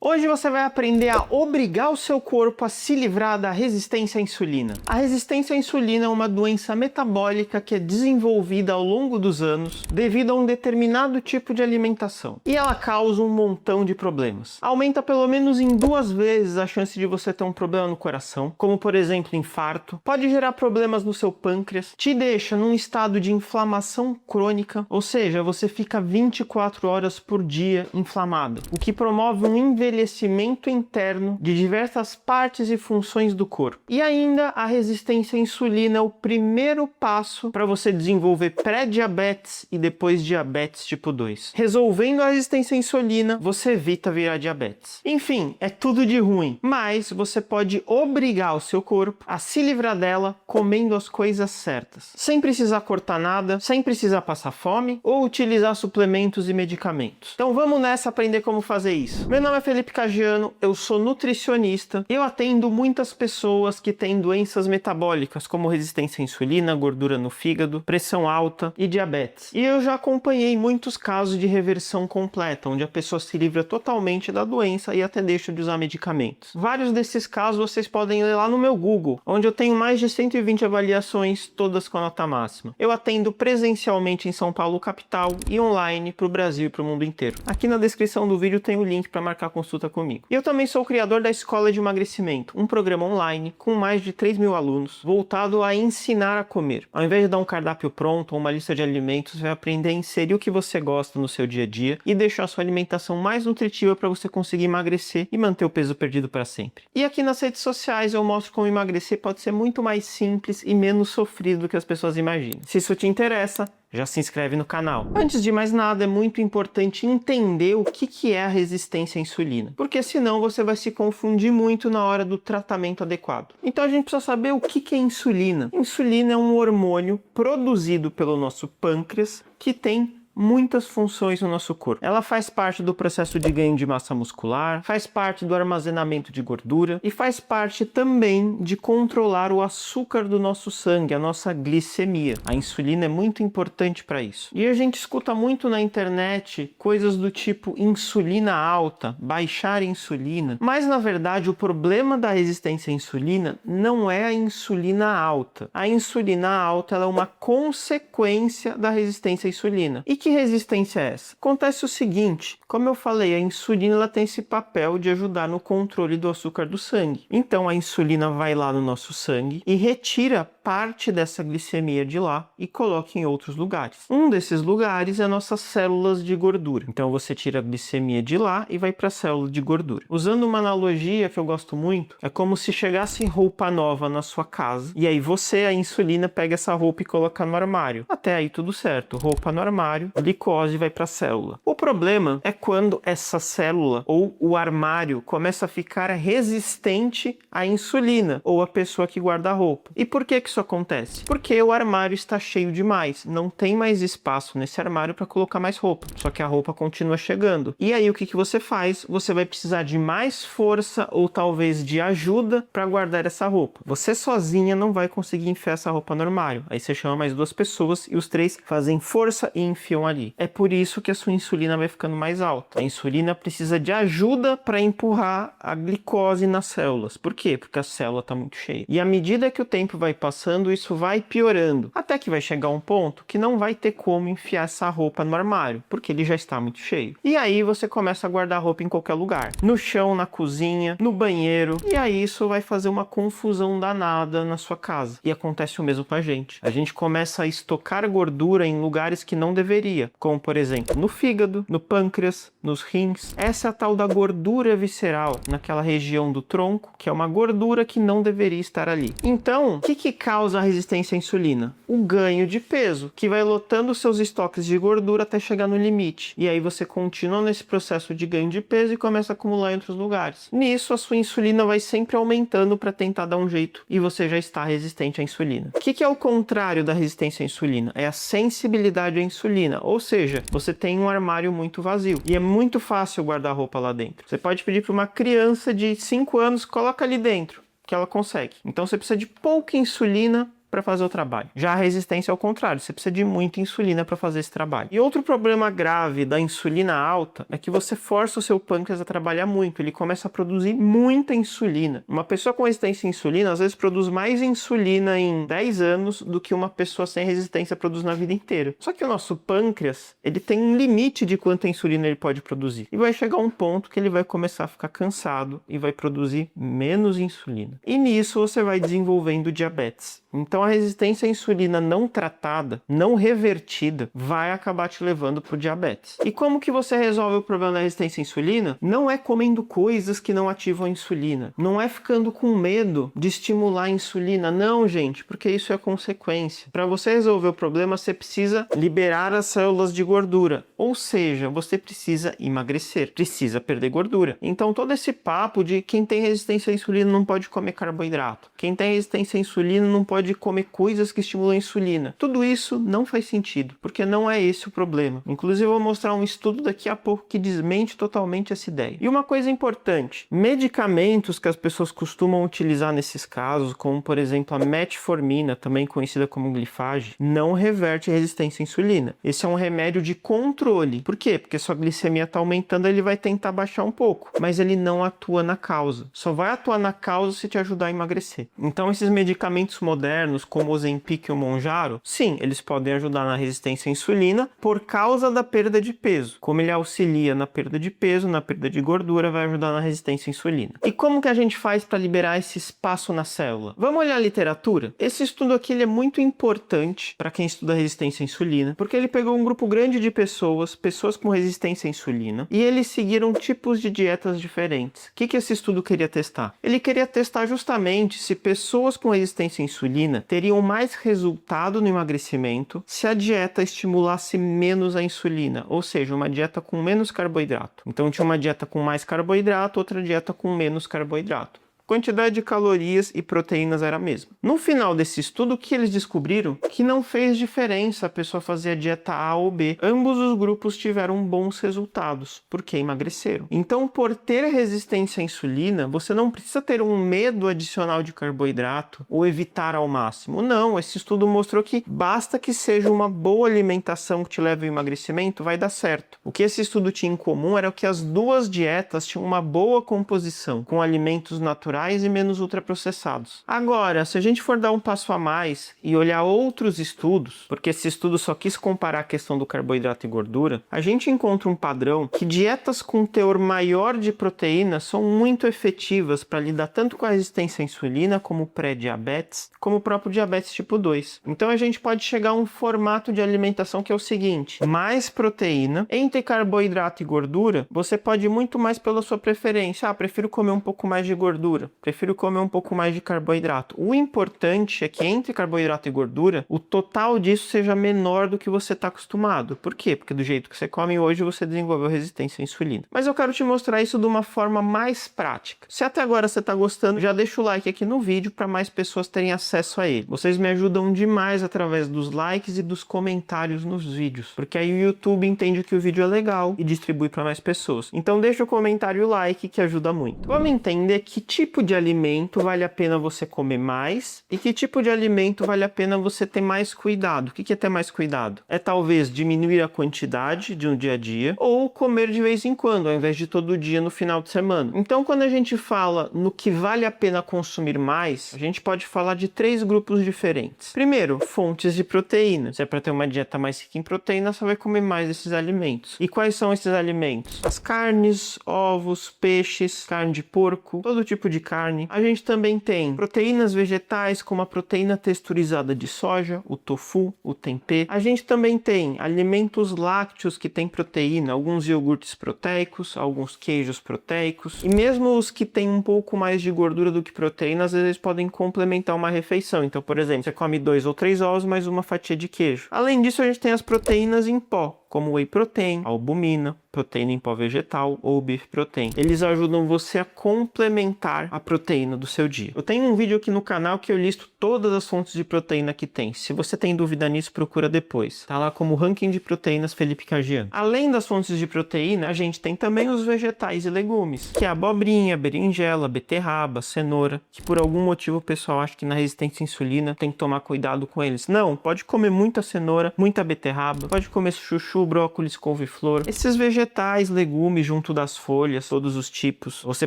Hoje você vai aprender a obrigar o seu corpo a se livrar da resistência à insulina. A resistência à insulina é uma doença metabólica que é desenvolvida ao longo dos anos devido a um determinado tipo de alimentação. E ela causa um montão de problemas. Aumenta pelo menos em 2 vezes a chance de você ter um problema no coração, como por exemplo infarto. Pode gerar problemas no seu pâncreas, te deixa num estado de inflamação crônica, ou seja, você fica 24 horas por dia inflamado, o que promove um envelhecimento interno de diversas partes e funções do corpo. E ainda a resistência à insulina é o primeiro passo para você desenvolver pré-diabetes e depois diabetes tipo 2. Resolvendo a resistência à insulina, você evita virar diabetes. Enfim, é tudo de ruim, mas você pode obrigar o seu corpo a se livrar dela comendo as coisas certas, sem precisar cortar nada, sem precisar passar fome ou utilizar suplementos e medicamentos. Então vamos nessa aprender como fazer isso. Meu nome é Felipe Caggiano, eu sou nutricionista. Eu atendo muitas pessoas que têm doenças metabólicas como resistência à insulina, gordura no fígado, pressão alta e diabetes. E eu já acompanhei muitos casos de reversão completa, onde a pessoa se livra totalmente da doença e até deixa de usar medicamentos. Vários desses casos vocês podem ler lá no meu Google, onde eu tenho mais de 120 avaliações, todas com nota máxima. Eu atendo presencialmente em São Paulo capital e online para o Brasil e para o mundo inteiro. Aqui na descrição do vídeo tem o link para marcar consulta comigo. Eu também sou o criador da Escola de Emagrecimento, um programa online com mais de 3.000 alunos, voltado a ensinar a comer. Ao invés de dar um cardápio pronto ou uma lista de alimentos, você vai aprender a inserir o que você gosta no seu dia a dia e deixar a sua alimentação mais nutritiva para você conseguir emagrecer e manter o peso perdido para sempre. E aqui nas redes sociais eu mostro como emagrecer pode ser muito mais simples e menos sofrido do que as pessoas imaginam. Se isso te interessa, já se inscreve no canal. Antes de mais nada, é muito importante entender o que é a resistência à insulina, porque senão você vai se confundir muito na hora do tratamento adequado. Então a gente precisa saber o que é insulina. Insulina é um hormônio produzido pelo nosso pâncreas que tem muitas funções no nosso corpo. Ela faz parte do processo de ganho de massa muscular, faz parte do armazenamento de gordura e faz parte também de controlar o açúcar do nosso sangue, a nossa glicemia. A insulina é muito importante para isso. E a gente escuta muito na internet coisas do tipo insulina alta, baixar insulina, mas na verdade o problema da resistência à insulina não é a insulina alta. A insulina alta ela é uma consequência da resistência à insulina. E que resistência é essa? Acontece o seguinte, como eu falei, a insulina ela tem esse papel de ajudar no controle do açúcar do sangue. Então a insulina vai lá no nosso sangue e retira parte dessa glicemia de lá e coloca em outros lugares. Um desses lugares é nossas células de gordura. Então você tira a glicemia de lá e vai para a célula de gordura. Usando uma analogia que eu gosto muito, é como se chegasse roupa nova na sua casa e aí você, a insulina, pega essa roupa e coloca no armário. Até aí tudo certo, roupa no armário, glicose vai para a célula. O problema é quando essa célula ou o armário começa a ficar resistente à insulina ou à pessoa que guarda a roupa. E por que isso acontece? Porque o armário está cheio demais, não tem mais espaço nesse armário para colocar mais roupa, só que a roupa continua chegando. E aí o que você faz? Você vai precisar de mais força ou talvez de ajuda para guardar essa roupa. Você sozinha não vai conseguir enfiar essa roupa no armário. Aí você chama mais 2 pessoas e os 3 fazem força e enfiam ali. É por isso que a sua insulina vai ficando mais alta. A insulina precisa de ajuda para empurrar a glicose nas células. Por quê? Porque a célula está muito cheia. E à medida que o tempo vai passando, isso vai piorando. Até que vai chegar um ponto que não vai ter como enfiar essa roupa no armário, porque ele já está muito cheio. E aí você começa a guardar roupa em qualquer lugar. No chão, na cozinha, no banheiro. E aí isso vai fazer uma confusão danada na sua casa. E acontece o mesmo com a gente. A gente começa a estocar gordura em lugares que não deveria, como por exemplo no fígado, no pâncreas, nos rins. Essa é a tal da gordura visceral, naquela região do tronco, que é uma gordura que não deveria estar ali. Então, o que causa a resistência à insulina? O ganho de peso, que vai lotando seus estoques de gordura até chegar no limite. E aí você continua nesse processo de ganho de peso e começa a acumular em outros lugares. Nisso, a sua insulina vai sempre aumentando para tentar dar um jeito e você já está resistente à insulina. O que é o contrário da resistência à insulina? É a sensibilidade à insulina, ou seja, você tem um armário muito vazio e é muito fácil guardar roupa lá dentro. Você pode pedir para uma criança de 5 anos, coloca ali dentro, que ela consegue. Então você precisa de pouca insulina para fazer o trabalho. Já a resistência é o contrário, você precisa de muita insulina para fazer esse trabalho. E outro problema grave da insulina alta é que você força o seu pâncreas a trabalhar muito, ele começa a produzir muita insulina. Uma pessoa com resistência à insulina às vezes produz mais insulina em 10 anos do que uma pessoa sem resistência produz na vida inteira. Só que o nosso pâncreas, ele tem um limite de quanta insulina ele pode produzir. E vai chegar um ponto que ele vai começar a ficar cansado e vai produzir menos insulina. E nisso você vai desenvolvendo diabetes. Então a resistência à insulina não tratada, não revertida, vai acabar te levando para o diabetes. E como que você resolve o problema da resistência à insulina? Não é comendo coisas que não ativam a insulina. Não é ficando com medo de estimular a insulina. Não, gente, porque isso é consequência. Para você resolver o problema, você precisa liberar as células de gordura. Ou seja, você precisa emagrecer, precisa perder gordura. Então todo esse papo de quem tem resistência à insulina não pode comer carboidrato, quem tem resistência à insulina não pode comer coisas que estimulam a insulina. Tudo isso não faz sentido, porque não é esse o problema. Inclusive eu vou mostrar um estudo daqui a pouco que desmente totalmente essa ideia. E uma coisa importante, medicamentos que as pessoas costumam utilizar nesses casos, como por exemplo a metformina, também conhecida como glifage, não reverte resistência à insulina. Esse é um remédio de controle. Por quê? Porque sua glicemia está aumentando, ele vai tentar baixar um pouco, mas ele não atua na causa. Só vai atuar na causa se te ajudar a emagrecer. Então esses medicamentos modernos, como o Ozempic e o Mounjaro, sim, eles podem ajudar na resistência à insulina por causa da perda de peso. Como ele auxilia na perda de peso, na perda de gordura, vai ajudar na resistência à insulina. E como que a gente faz para liberar esse espaço na célula? Vamos olhar a literatura? Esse estudo aqui ele é muito importante para quem estuda resistência à insulina, porque ele pegou um grupo grande de pessoas com resistência à insulina, e eles seguiram tipos de dietas diferentes. O que esse estudo queria testar? Ele queria testar justamente se pessoas com resistência à insulina teriam mais resultado no emagrecimento se a dieta estimulasse menos a insulina, ou seja, uma dieta com menos carboidrato. Então tinha uma dieta com mais carboidrato, outra dieta com menos carboidrato. Quantidade de calorias e proteínas era a mesma. No final desse estudo, o que eles descobriram? Que não fez diferença a pessoa fazer a dieta A ou B. Ambos os grupos tiveram bons resultados, porque emagreceram. Então, por ter resistência à insulina, você não precisa ter um medo adicional de carboidrato ou evitar ao máximo. Não, esse estudo mostrou que basta que seja uma boa alimentação que te leve ao emagrecimento, vai dar certo. O que esse estudo tinha em comum era que as duas dietas tinham uma boa composição, com alimentos naturais e menos ultraprocessados. Agora, se a gente for dar um passo a mais e olhar outros estudos, porque esse estudo só quis comparar a questão do carboidrato e gordura, a gente encontra um padrão que dietas com teor maior de proteína são muito efetivas para lidar tanto com a resistência à insulina, como pré-diabetes, como o próprio diabetes tipo 2. Então a gente pode chegar a um formato de alimentação que é o seguinte: mais proteína, entre carboidrato e gordura, você pode ir muito mais pela sua preferência. Prefiro comer um pouco mais de gordura, prefiro comer um pouco mais de carboidrato. O importante é que entre carboidrato e gordura, o total disso seja menor do que você está acostumado. Por quê? Porque do jeito que você come hoje, você desenvolveu resistência à insulina. Mas eu quero te mostrar isso de uma forma mais prática. Se até agora você está gostando, já deixa o like aqui no vídeo para mais pessoas terem acesso a ele. Vocês me ajudam demais através dos likes e dos comentários nos vídeos, porque aí o YouTube entende que o vídeo é legal e distribui para mais pessoas. Então deixa o comentário e o like que ajuda muito. Vamos entender que tipo de alimento vale a pena você comer mais e que tipo de alimento vale a pena você ter mais cuidado. O que é ter mais cuidado? É talvez diminuir a quantidade de um dia a dia ou comer de vez em quando, ao invés de todo dia no final de semana. Então, quando a gente fala no que vale a pena consumir mais, a gente pode falar de 3 grupos diferentes. Primeiro, fontes de proteína. Se é para ter uma dieta mais rica em proteína, você vai comer mais desses alimentos. E quais são esses alimentos? As carnes, ovos, peixes, carne de porco, todo tipo de carne. A gente também tem proteínas vegetais, como a proteína texturizada de soja, o tofu, o tempê. A gente também tem alimentos lácteos que têm proteína, alguns iogurtes proteicos, alguns queijos proteicos. E mesmo os que têm um pouco mais de gordura do que proteína, às vezes podem complementar uma refeição. Então, por exemplo, você come 2 ou 3 ovos mais uma fatia de queijo. Além disso, a gente tem as proteínas em pó, como whey protein, albumina, proteína em pó vegetal ou beef protein. Eles ajudam você a complementar a proteína do seu dia. Eu tenho um vídeo aqui no canal que eu listo todas as fontes de proteína que tem. Se você tem dúvida nisso, procura depois. Tá lá como ranking de proteínas Felipe Cagiano. Além das fontes de proteína, a gente tem também os vegetais e legumes, que é a abobrinha, berinjela, beterraba, cenoura, que por algum motivo o pessoal acha que na resistência à insulina tem que tomar cuidado com eles. Não, pode comer muita cenoura, muita beterraba, pode comer chuchu, brócolis, couve-flor. Esses vegetais, legumes junto das folhas, todos os tipos. Você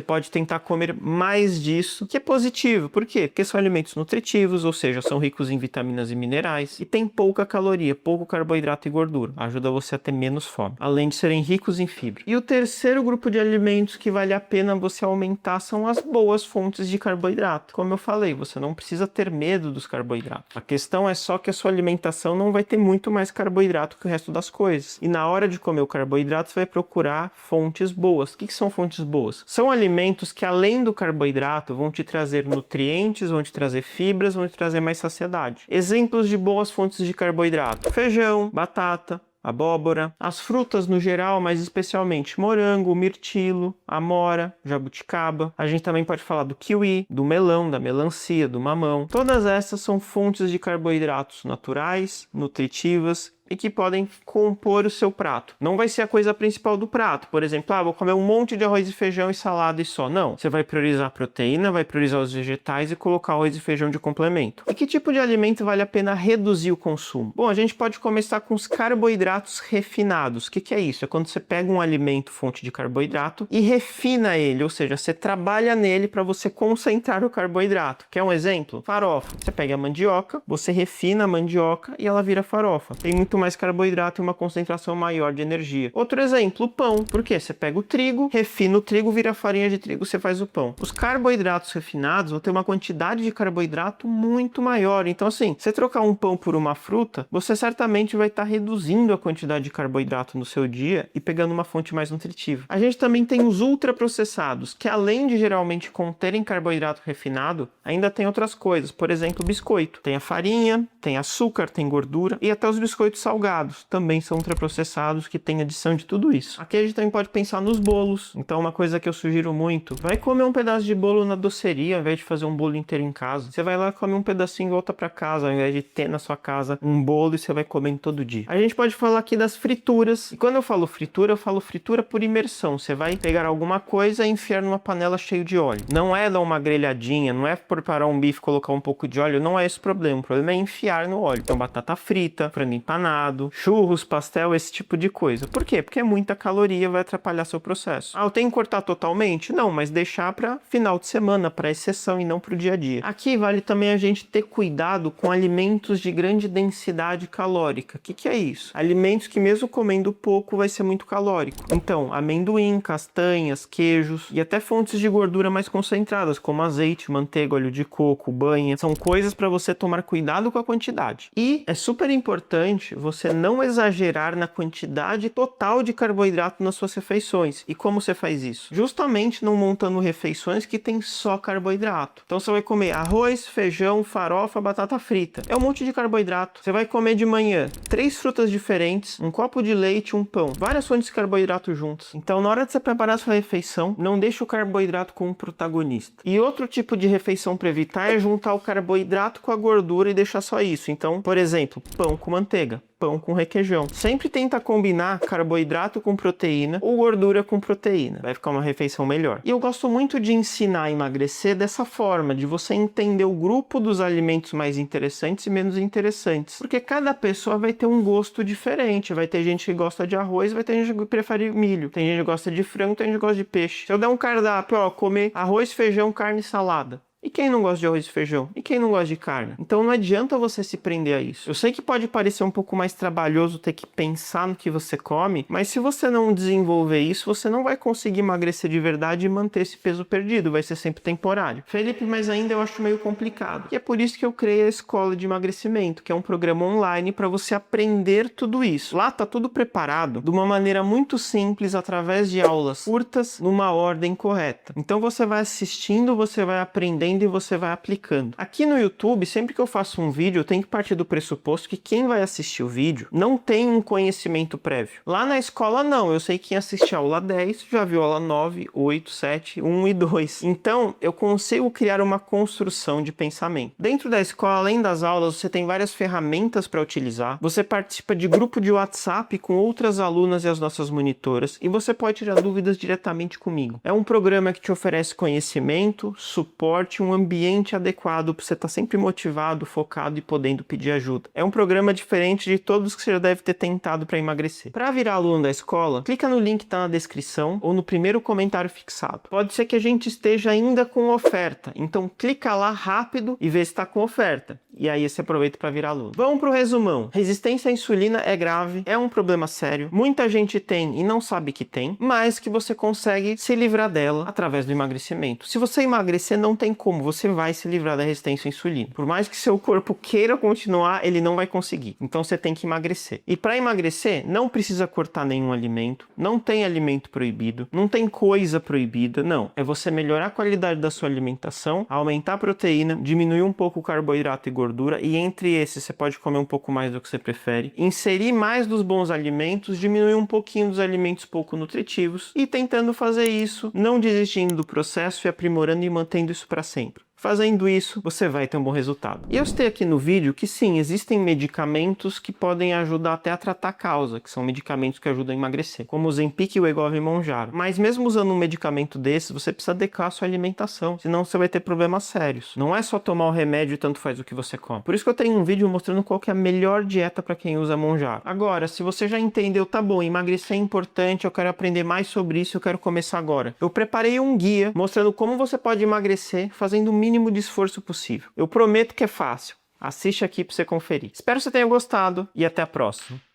pode tentar comer mais disso, que é positivo. Por quê? Porque são alimentos nutritivos, ou seja, são ricos em vitaminas e minerais, e tem pouca caloria, pouco carboidrato e gordura. Ajuda você a ter menos fome, além de serem ricos em fibra. E o terceiro grupo de alimentos que vale a pena você aumentar são as boas fontes de carboidrato. Como eu falei, você não precisa ter medo dos carboidratos. A questão é só que a sua alimentação não vai ter muito mais carboidrato que o resto das coisas. E na hora de comer o carboidrato, você vai procurar fontes boas. O que são fontes boas? São alimentos que, além do carboidrato, vão te trazer nutrientes, vão te trazer fibras, vão te trazer mais saciedade. Exemplos de boas fontes de carboidrato: feijão, batata, abóbora, as frutas no geral, mas especialmente morango, mirtilo, amora, jabuticaba. A gente também pode falar do kiwi, do melão, da melancia, do mamão. Todas essas são fontes de carboidratos naturais, nutritivas e que podem compor o seu prato. Não vai ser a coisa principal do prato. Por exemplo, vou comer um monte de arroz e feijão e salada e só. Não. Você vai priorizar a proteína, vai priorizar os vegetais e colocar arroz e feijão de complemento. E que tipo de alimento vale a pena reduzir o consumo? Bom, a gente pode começar com os carboidratos refinados. O que é isso? É quando você pega um alimento fonte de carboidrato e refina ele, ou seja, você trabalha nele para você concentrar o carboidrato. Quer um exemplo? Farofa. Você pega a mandioca, você refina a mandioca e ela vira farofa. Tem muito mais carboidrato e uma concentração maior de energia. Outro exemplo, o pão. Por quê? Você pega o trigo, refina o trigo, vira farinha de trigo, você faz o pão. Os carboidratos refinados vão ter uma quantidade de carboidrato muito maior. Então, assim, você trocar um pão por uma fruta, você certamente vai estar reduzindo a quantidade de carboidrato no seu dia e pegando uma fonte mais nutritiva. A gente também tem os ultraprocessados, que além de geralmente conterem carboidrato refinado, ainda tem outras coisas. Por exemplo, o biscoito. Tem a farinha, tem açúcar, tem gordura e até os biscoitos salgados também são ultraprocessados, que tem adição de tudo isso. Aqui a gente também pode pensar nos bolos. Então, uma coisa que eu sugiro muito: vai comer um pedaço de bolo na doceria ao invés de fazer um bolo inteiro em casa. Você vai lá, come um pedacinho e volta para casa, ao invés de ter na sua casa um bolo e você vai comendo todo dia. A gente pode falar aqui das frituras. E quando eu falo fritura por imersão. Você vai pegar alguma coisa e enfiar numa panela cheia de óleo. Não é dar uma grelhadinha, não é preparar um bife e colocar um pouco de óleo, não é esse o problema. O problema é enfiar no óleo. Então, batata frita, frango empanado, churros, pastel, esse tipo de coisa. Por quê? Porque é muita caloria, vai atrapalhar seu processo. Eu tenho que cortar totalmente? Não, mas deixar para final de semana, para exceção e não para o dia a dia. Aqui vale também a gente ter cuidado com alimentos de grande densidade calórica. O que é isso? Alimentos que mesmo comendo pouco vai ser muito calórico. Então, amendoim, castanhas, queijos e até fontes de gordura mais concentradas, como azeite, manteiga, óleo de coco, banha. São coisas para você tomar cuidado com a quantidade. E é super importante você não exagerar na quantidade total de carboidrato nas suas refeições. E como você faz isso? Justamente não montando refeições que tem só carboidrato. Então você vai comer arroz, feijão, farofa, batata frita. É um monte de carboidrato. Você vai comer de manhã 3 frutas diferentes, um copo de leite, um pão. Várias fontes de carboidrato juntos. Então, na hora de você preparar a sua refeição, não deixe o carboidrato como protagonista. E outro tipo de refeição para evitar é juntar o carboidrato com a gordura e deixar só isso. Então, por exemplo, pão com manteiga, pão com requeijão. Sempre tenta combinar carboidrato com proteína ou gordura com proteína. Vai ficar uma refeição melhor. E eu gosto muito de ensinar a emagrecer dessa forma, de você entender o grupo dos alimentos mais interessantes e menos interessantes. Porque cada pessoa vai ter um gosto diferente. Vai ter gente que gosta de arroz, vai ter gente que prefere milho. Tem gente que gosta de frango, tem gente que gosta de peixe. Se eu der um cardápio, comer arroz, feijão, carne e salada. E quem não gosta de arroz e feijão? E quem não gosta de carne? Então não adianta você se prender a isso. Eu sei que pode parecer um pouco mais trabalhoso ter que pensar no que você come, mas se você não desenvolver isso, você não vai conseguir emagrecer de verdade e manter esse peso perdido. Vai ser sempre temporário. Felipe, mas ainda eu acho meio complicado. E é por isso que eu criei a Escola de Emagrecimento, que é um programa online para você aprender tudo isso. Lá tá tudo preparado de uma maneira muito simples, através de aulas curtas, numa ordem correta. Então você vai assistindo, você vai aprendendo aprendendo e você vai aplicando. Aqui no YouTube, sempre que eu faço um vídeo, eu tenho que partir do pressuposto que quem vai assistir o vídeo não tem um conhecimento prévio. Lá na escola, não. Eu sei que quem assiste a aula 10 já viu a aula 9, 8, 7, 1 e 2. Então, eu consigo criar uma construção de pensamento. Dentro da escola, além das aulas, você tem várias ferramentas para utilizar. Você participa de grupo de WhatsApp com outras alunas e as nossas monitoras e você pode tirar dúvidas diretamente comigo. É um programa que te oferece conhecimento, suporte, um ambiente adequado para você estar sempre motivado, focado e podendo pedir ajuda. É um programa diferente de todos que você já deve ter tentado para emagrecer. Para virar aluno da escola, clica no link que está na descrição ou no primeiro comentário fixado. Pode ser que a gente esteja ainda com oferta, então clica lá rápido e vê se está com oferta. E aí você aproveita para virar aluno. Vamos para o resumão. Resistência à insulina é grave, é um problema sério. Muita gente tem e não sabe que tem, mas que você consegue se livrar dela através do emagrecimento. Se você emagrecer, não tem como, você vai se livrar da resistência à insulina. Por mais que seu corpo queira continuar, ele não vai conseguir. Então você tem que emagrecer. E para emagrecer, não precisa cortar nenhum alimento, não tem alimento proibido, não tem coisa proibida, não. É você melhorar a qualidade da sua alimentação, aumentar a proteína, diminuir um pouco o carboidrato e gordura, e entre esses você pode comer um pouco mais do que você prefere, inserir mais dos bons alimentos, diminuir um pouquinho dos alimentos pouco nutritivos e tentando fazer isso, não desistindo do processo e aprimorando e mantendo isso para sempre. Fazendo isso, você vai ter um bom resultado. E eu citei aqui no vídeo que sim, existem medicamentos que podem ajudar até a tratar a causa, que são medicamentos que ajudam a emagrecer, como o Ozempic e o Wegovy e Mounjaro. Mas mesmo usando um medicamento desses, você precisa adequar a sua alimentação, senão você vai ter problemas sérios. Não é só tomar o remédio e tanto faz o que você come. Por isso que eu tenho um vídeo mostrando qual que é a melhor dieta para quem usa Mounjaro. Agora, se você já entendeu, tá bom, emagrecer é importante, eu quero aprender mais sobre isso, eu quero começar agora. Eu preparei um guia mostrando como você pode emagrecer fazendo o mínimo de esforço possível. Eu prometo que é fácil. Assiste aqui para você conferir. Espero que você tenha gostado e até a próxima.